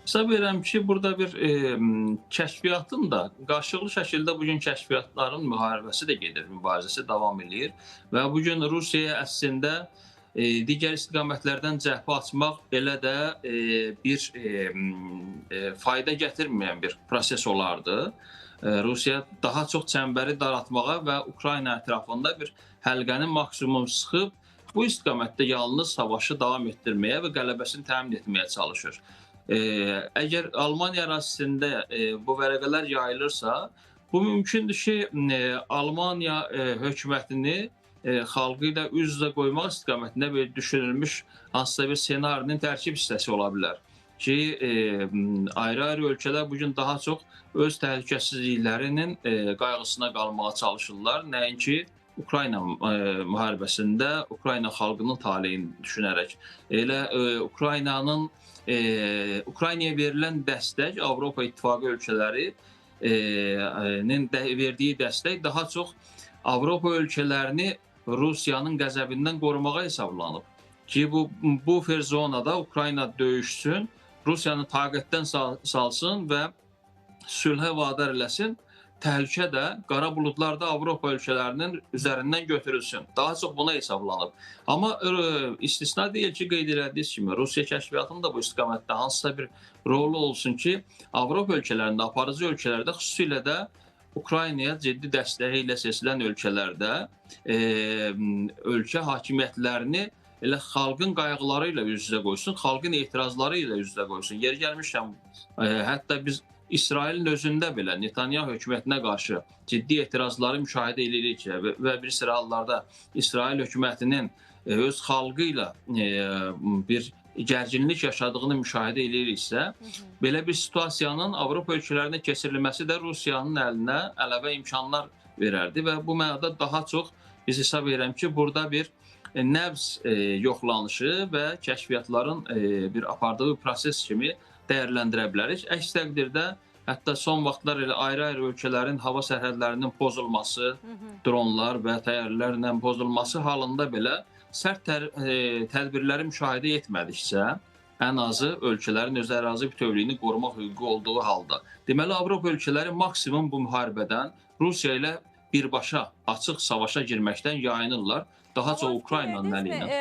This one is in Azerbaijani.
Hesab edirəm ki, burada bir kəşfiyyatın da qarşılıqlı şəkildə bu gün kəşfiyyatların müharibəsi də gedir, mübarizəsi davam eləyir və bu gün Rusiyaya əslində digər istiqamətlərdən cəbhə açmaq elə də bir fayda gətirməyən bir proses olardı. Rusiya daha çox çəmbəri daraltmağa və Ukrayna ətrafında bir həlqəni maksimum sıxıb bu istiqamətdə yalnız savaşı davam etdirməyə və qələbəsini təmin etməyə çalışır. Əgər Almaniya ərazisində bu vərəqələr yayılırsa, bu mümkündür ki, Almaniya hökumətini xalqı ilə üz-üzə qoymaq istiqamətində bir düşünülmüş hansısa bir ssenarinin tərkib hissəsi ola bilər ki, ayrı-ayrı ölkələr bugün daha çox öz təhlükəsizliklərinin qayğısına qalmağa çalışırlar. Nəinki Ukrayna müharibəsində Ukrayna xalqının taleyini düşünərək. Elə Ukraynaya verilən dəstək, Avropa İttifaqı ölkələrinin verdiyi dəstək daha çox Avropa ölkələrini Rusiyanın qəzəbindən qorumağa hesablanıb ki, bu zonada Ukrayna döyüşsün, Rusiyanı taqətdən salsın və sülhə vadar eləsin. Təhlükə də qara buludlarda Avropa ölkələrinin üzərindən götürülsün. Daha çox buna hesablanıb. Amma istisna deyil ki, qeyd elədiyiniz kimi, Rusiya kəşfiyyatının da bu istiqamətdə hansısa bir rolu olsun ki, Avropa ölkələrində, aparıcı ölkələrdə, xüsusilə də Ukraynaya ciddi dəstəyi ilə seçilən ölkələrdə ölkə hakimiyyətlərini elə xalqın qayğıları ilə üz-üzə qoysun, xalqın etirazları ilə üz-üzə qoysun. Yeri gəlmişkən, hətta biz İsrailin özündə belə Netanyahu hökumətinə qarşı ciddi etirazları müşahidə edirik və bir sıra hallarda İsrail hökumətinin öz xalqı ilə bir gərginlik yaşadığını müşahidə ediriksə, belə bir situasiyanın Avropa ölkələrinə keçirilməsi də Rusiyanın əlinə əlavə imkanlar verərdi və bu mənada daha çox biz hesab edirəm ki, burada bir nəbz yoxlanışı və kəşfiyyatların bir apardığı proses kimi dəyərləndirə bilərik. Əks təqdirdə hətta son vaxtlar elə ayrı-ayrı ölkələrin hava sərhədlərinin pozulması, dronlar və təyyarələrlə pozulması halında belə sərt tədbirləri müşahidə etmədikcə, ən azı ölkələrin öz ərazi bütövlüyünü qorumaq hüququ olduğu halda. Deməli, Avropa ölkələri maksimum bu müharibədən Rusiya ilə birbaşa açıq savaşa girməkdən yayınırlar. Daha çox Ukraynanın əli ilə.